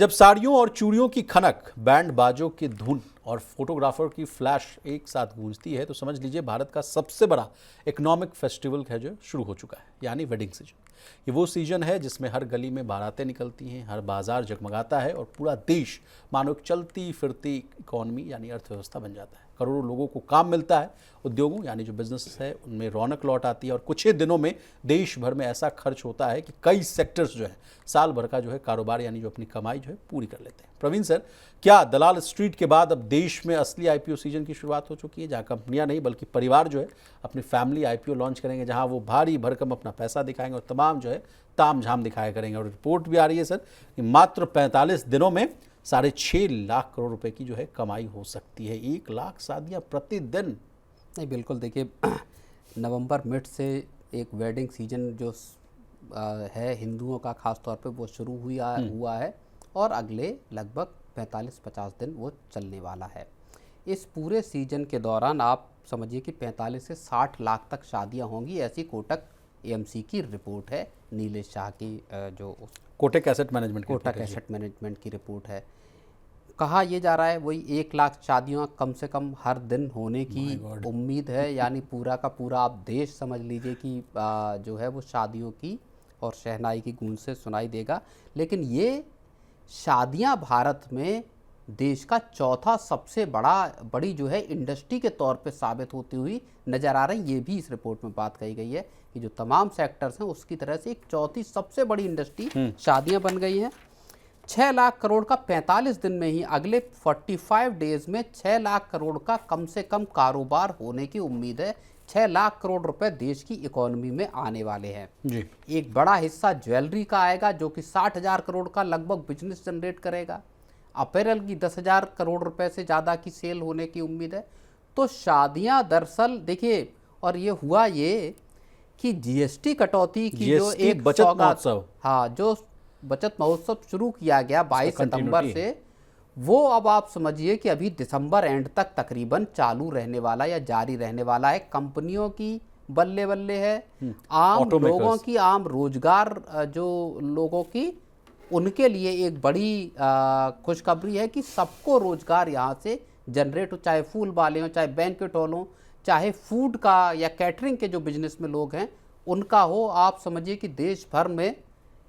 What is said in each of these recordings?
जब साड़ियों और चूड़ियों की खनक, बैंड बाजों की धुन और फोटोग्राफर की फ्लैश एक साथ गूंजती है तो समझ लीजिए भारत का सबसे बड़ा इकोनॉमिक फेस्टिवल है जो शुरू हो चुका है, यानी वेडिंग सीजन। ये वो सीजन है जिसमें हर गली में बारातें निकलती हैं, हर बाजार जगमगाता है और पूरा देश मानो एक चलती फिरती इकोनॉमी यानी अर्थव्यवस्था बन जाता है। करोड़ों लोगों को काम मिलता है, उद्योगों यानी जो बिजनेस है उनमें रौनक लौट आती है और कुछ ही दिनों में देश भर में ऐसा खर्च होता है कि कई सेक्टर्स जो है साल भर का जो है कारोबार यानी जो अपनी कमाई जो है पूरी कर लेते हैं। प्रवीण सर, क्या दलाल स्ट्रीट के बाद अब देश में असली आईपीओ सीजन की शुरुआत हो चुकी है, जहां कंपनियां नहीं बल्कि परिवार जो है अपनी फैमिली आईपीओ लॉन्च करेंगे, जहां वो भारी भरकम अपना पैसा दिखाएंगे और तमाम जो है ताम झाम दिखाया करेंगे। और रिपोर्ट भी आ रही है सर कि मात्र 45 दिनों में 6.5 लाख करोड़ रुपए की जो है कमाई हो सकती है। 1 लाख शादियां प्रतिदिन। नहीं, बिल्कुल देखिए नवंबर मिड से एक वेडिंग सीजन जो है हिंदुओं का ख़ास तौर पे वो शुरू हुआ है और अगले लगभग 45-50 दिन वो चलने वाला है। इस पूरे सीजन के दौरान आप समझिए कि 45 से 60 लाख तक शादियां होंगी, ऐसी कोटक एएमसी की रिपोर्ट है। नीलेश शाह की जो कोटक एसेट मैनेजमेंट की रिपोर्ट है। कहा यह जा रहा है वही 1 लाख शादियां कम से कम हर दिन होने की उम्मीद है, यानी पूरा का पूरा आप देश समझ लीजिए कि जो है वो शादियों की और शहनाई की गूंज से सुनाई देगा। लेकिन ये शादियां भारत में देश का चौथा सबसे बड़ी जो है इंडस्ट्री के तौर पे साबित होती हुई नज़र आ रही। ये भी इस रिपोर्ट में बात कही गई है कि जो तमाम सेक्टर्स हैं उसकी तरह से एक चौथी सबसे बड़ी इंडस्ट्री शादियां बन गई हैं। 6 लाख करोड़ का 45 दिन में ही अगले 45 डेज में 6 लाख करोड़ का कम से कम कारोबार होने की उम्मीद है। 6 लाख करोड़ रुपए देश की इकोनॉमी में आने वाले हैं जी। एक बड़ा हिस्सा ज्वेलरी का आएगा जो कि 60,000 करोड़ का लगभग बिजनेस जनरेट करेगा। अपैरल की 10,000 करोड़ रुपए से ज़्यादा की सेल होने की उम्मीद है। तो शादियां दरअसल देखिए, और ये हुआ ये कि जीएसटी कटौती की जो एक बचत महोत्सव, हाँ, जो बचत महोत्सव शुरू किया गया 22 सितंबर से, वो अब आप समझिए कि अभी दिसंबर एंड तक तकरीबन चालू रहने वाला या जारी रहने वाला है। कंपनियों की बल्ले बल्ले है, आम लोगों की, आम रोजगार जो लोगों की, उनके लिए एक बड़ी खुशखबरी है कि सबको रोजगार यहाँ से जनरेट हो, चाहे फूल वाले हों, चाहे बैंक्वेट हॉल हों, चाहे फूड का या कैटरिंग के जो बिजनेस में लोग हैं उनका हो। आप समझिए कि देश भर में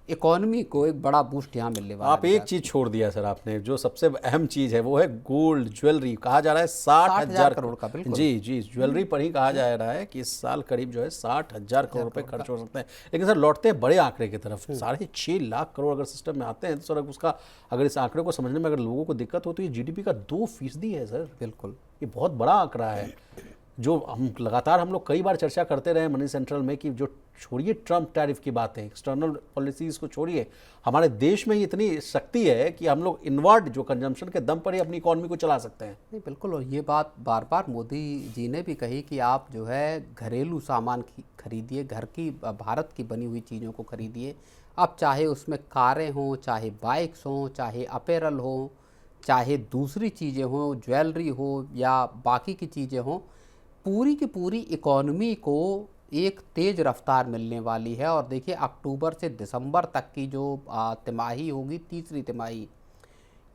इकोनॉमी को एक बड़ा बूस्ट यहाँ मिलने वाला है। आप एक चीज छोड़ दिया सर आपने, जो सबसे अहम चीज है वो है गोल्ड ज्वेलरी। कहा जा रहा है 60,000 करोड़ का। बिल्कुल जी, ज्वेलरी पर ही कहा जा रहा है कि इस साल करीब जो है 60,000 करोड़ रुपए खर्च हो सकते हैं। लेकिन सर लौटते हैं बड़े आंकड़े की तरफ। 6.5 लाख करोड़ अगर सिस्टम में आते हैं तो सर उसका, अगर इस आंकड़े को समझने में अगर लोगों को दिक्कत होती है, जीडीपी का 2% है सर। बिल्कुल, ये बहुत बड़ा आंकड़ा है जो हम लोग कई बार चर्चा करते रहे मनी सेंट्रल में कि जो छोड़िए ट्रम्प टैरिफ की बातें, एक्सटर्नल पॉलिसीज़ को छोड़िए, हमारे देश में इतनी शक्ति है कि हम लोग इनवर्ड जो कंजम्पशन के दम पर ही अपनी इकोनॉमी को चला सकते हैं। नहीं, बिल्कुल, और ये बात बार बार मोदी जी ने भी कही कि आप जो है घरेलू सामान खरीदिए, घर की भारत की बनी हुई चीज़ों को खरीदिए। अब चाहे उसमें कारें हों, चाहे बाइक्स हों, चाहे अपैरल हो, चाहे दूसरी चीज़ें हों, ज्वेलरी हो या बाकी की चीज़ें हों, पूरी की पूरी इकोनॉमी को एक तेज़ रफ्तार मिलने वाली है। और देखिए अक्टूबर से दिसंबर तक की जो तिमाही होगी, तीसरी तिमाही,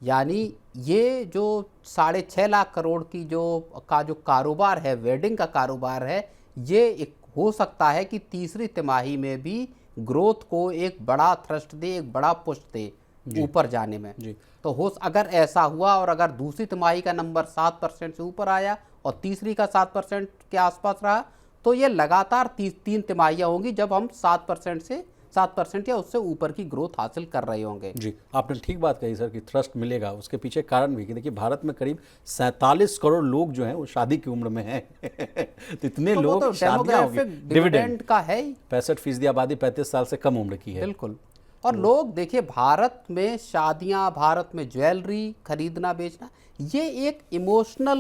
यानी ये जो 6.5 लाख करोड़ की जो कारोबार है, वेडिंग का कारोबार है, ये हो सकता है कि तीसरी तिमाही में भी ग्रोथ को एक बड़ा थ्रस्ट दे, एक बड़ा पुश दे ऊपर जाने में जी। तो अगर ऐसा हुआ और अगर दूसरी तिमाही का नंबर 7% से ऊपर आया और तीसरी का 7% के आसपास रहा, तो ये लगातार 3 तिमाहियां होंगी जब हम 7% या उससे ऊपर की ग्रोथ हासिल कर रहे होंगे जी। आपने ठीक बात कही सर कि थ्रस्ट मिलेगा। उसके पीछे कारण भी कि देखिए भारत में करीब 47 करोड़ लोग जो हैं वो शादी की उम्र में हैं तो इतने तो लोग तो शादियां होंगी। डिविडेंड का है 65% आबादी 35 साल से कम उम्र की है। बिल्कुल, और लोग देखिए भारत में शादियां, भारत में ज्वेलरी खरीदना बेचना, ये एक इमोशनल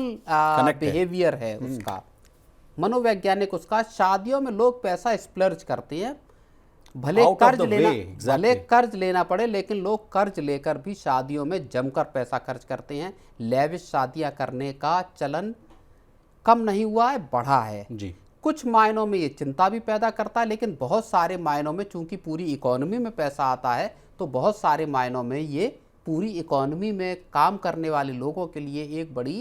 बिहेवियर है उसका, मनोवैज्ञानिक उसका। शादियों में लोग पैसा स्प्लर्ज करते हैं, भले कर्ज लेना पड़े, लेकिन लोग कर्ज लेकर भी शादियों में जमकर पैसा खर्च करते हैं। लेविश शादियां करने का चलन कम नहीं हुआ है, बढ़ा है जी। कुछ मायनों में ये चिंता भी पैदा करता है, लेकिन बहुत सारे मायनों में चूंकि पूरी इकोनॉमी में पैसा आता है तो बहुत सारे मायनों में ये पूरी इकोनॉमी में काम करने वाले लोगों के लिए एक बड़ी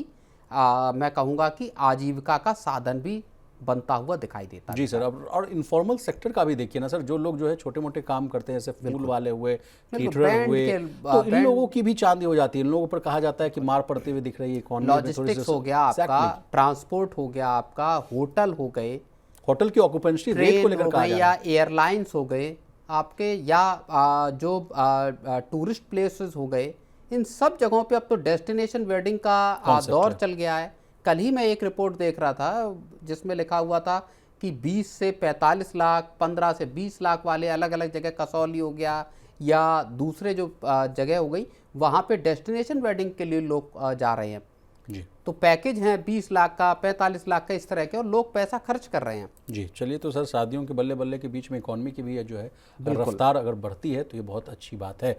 मैं कहूँगा कि आजीविका का साधन भी बनता हुआ दिखाई देता है। जी सर, अब और इनफॉर्मल सेक्टर का भी देखिए ना सर, जो लोग जो है छोटे मोटे काम करते हैं, जैसे फूल वाले हुए, केटरर बैंड हुए, के तो इन लोगों की भी चांदी हो जाती है। इन लोगों पर कहा जाता है कि मार पड़ते हुए दिख रही है इकोनॉमी में। लॉजिस्टिक्स हो गया आपका, ट्रांसपोर्ट हो गया आपका, होटल हो गए, होटल की ऑक्यूपेंसी रेट को ट्रेन लेकर हो कहा गई, जा या रहा है। एयरलाइंस हो गए आपके, या जो टूरिस्ट प्लेसेस हो गए, इन सब जगहों पे अब तो डेस्टिनेशन वेडिंग का Concept दौर है। चल गया है। कल ही मैं एक रिपोर्ट देख रहा था जिसमें लिखा हुआ था कि 20 से 45 लाख, 15 से 20 लाख वाले अलग अलग जगह, कसौली हो गया या दूसरे जो जगह हो गई, वहाँ पे डेस्टिनेशन वेडिंग के लिए लोग जा रहे हैं। जी तो पैकेज हैं 20 लाख का, 45 लाख का, इस तरह के, और लोग पैसा खर्च कर रहे हैं। जी, चलिए तो सर, शादियों के बल्ले बल्ले के बीच में इकोनॉमी की भी जो है रफ्तार अगर बढ़ती है तो ये बहुत अच्छी बात है।